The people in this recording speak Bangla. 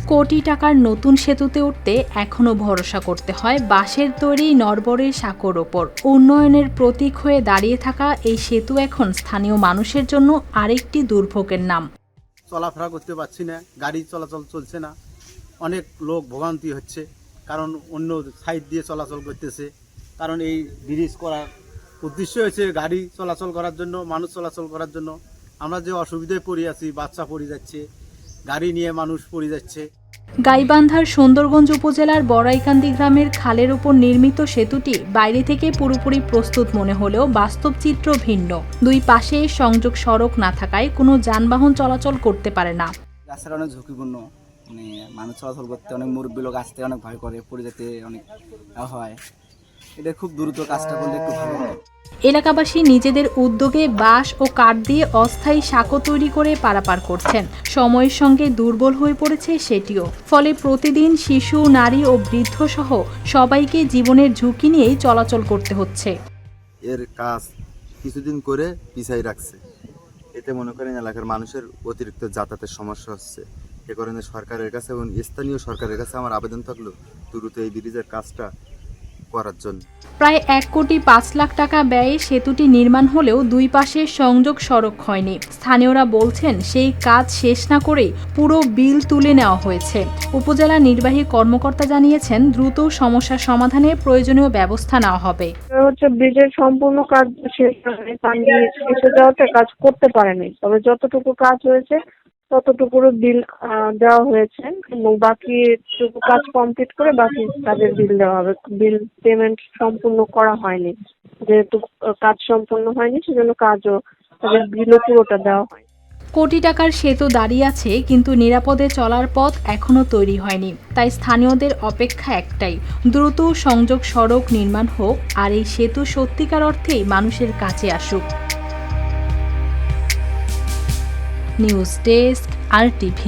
কোটি টাকার নতুন সেতুতে উঠতে এখনও ভরসা করতে হয় বাঁশের তৈরি নড়বড়ে সাঁকোর ওপর। উন্নয়নের প্রতীক হয়ে দাঁড়িয়ে থাকা এই সেতু এখন স্থানীয় মানুষের জন্য আরেকটি দুর্ভোগের নাম। চলাফেরা করতে পারছি না, গাড়ি চলাচল চলছে না, অনেক লোক ভোগান্তি হচ্ছে, কারণ অন্য সাইড দিয়ে চলাচল করতেছে। কারণ এই ব্রিজ করার উদ্দেশ্য হয়েছে গাড়ি চলাচল করার জন্য, মানুষ চলাচল করার জন্য। আমরা যে অসুবিধায় পড়ে আছি, বাচ্চা পড়ে যাচ্ছে, গাড়ি নিয়ে মানুষ পড়ে যাচ্ছে। গাইবান্ধার সুন্দরগঞ্জ উপজেলার বড়াইকান্দি গ্রামের খালের উপর নির্মিত সেতুটি বাইরে থেকে পুরোপুরি প্রস্তুত মনে হলেও বাস্তব চিত্র ভিন্ন। দুই পাশে সংযোগ সড়ক না থাকায় কোনো যানবাহন চলাচল করতে পারে না। রাস্তাটা অনেক ঝুঁকিপূর্ণ, মানুষ চলাচল করতে, অনেক মুরব্বী লোক আসতে অনেক ভয় করে, পড়ে যেতে অনেক হয়। এটা খুব দ্রুত কাজটা করলে একটু ভালো হয়। এলাকাবাসী নিজেদের উদ্যোগে বাঁশ ও কাঠ দিয়ে অস্থায়ী সাঁকো তৈরি করে পারাপার করছেন। সময়ের সঙ্গে দুর্বল হয়ে পড়েছে সেটিও। ফলে প্রতিদিন শিশু, নারী ও বৃদ্ধ সহ সবাইকে জীবনের ঝুঁকি নিয়েই চলাচল করতে হচ্ছে। এর কাজ কিছুদিন করে পিছাই রাখছে, এতে মনে করেন এলাকার মানুষের অতিরিক্ত যাতায়াতের সমস্যা হচ্ছে। এ কারণে সরকারের কাছে এবং স্থানীয় সরকারের কাছে আমার আবেদন থাকলো দ্রুত এই ব্রিজের কাজটা করার জন্য। প্রায় 1,05 লাখ টাকা ব্যয়ে সেতুটি নির্মাণ হলেও দুই পাশে সংযোগ সড়ক হয়নি। স্থানীয়রা বলছেন সেই কাজ শেষ না করেই পুরো বিল তুলে নেওয়া হয়েছে। উপজেলা নির্বাহী কর্মকর্তা জানিয়েছেন দ্রুত সমস্যার সমাধানে প্রয়োজনীয় ব্যবস্থা নেওয়া হবে। ব্রিজের সম্পূর্ণ কাজ শেষ হয়নি, পানি এসে যাওয়াতে কাজ করতে পারেনি, তবে যতটুকু কাজ হয়েছে ততটুকুর বিল দেওয়া হয়েছে এবং বাকিটুকু কাজ কমপ্লিট করে বাকি কাজের বিল দেওয়া হবে। বিল পেমেন্ট সম্পূর্ণ করা হয়নি, যেহেতু কাজ সম্পূর্ণ হয়নি সেজন্য কাজও তাদের বিলও পুরোটা দেওয়া হয়। কোটি টাকার সেতু দাঁড়িয়ে আছে, কিন্তু নিরাপদে চলার পথ এখনও তৈরি হয়নি। তাই স্থানীয়দের অপেক্ষা একটাই, দ্রুত সংযোগ সড়ক নির্মাণ হোক আর এই সেতু সত্যিকার অর্থেই মানুষের কাছে আসুক। News desk, RTV।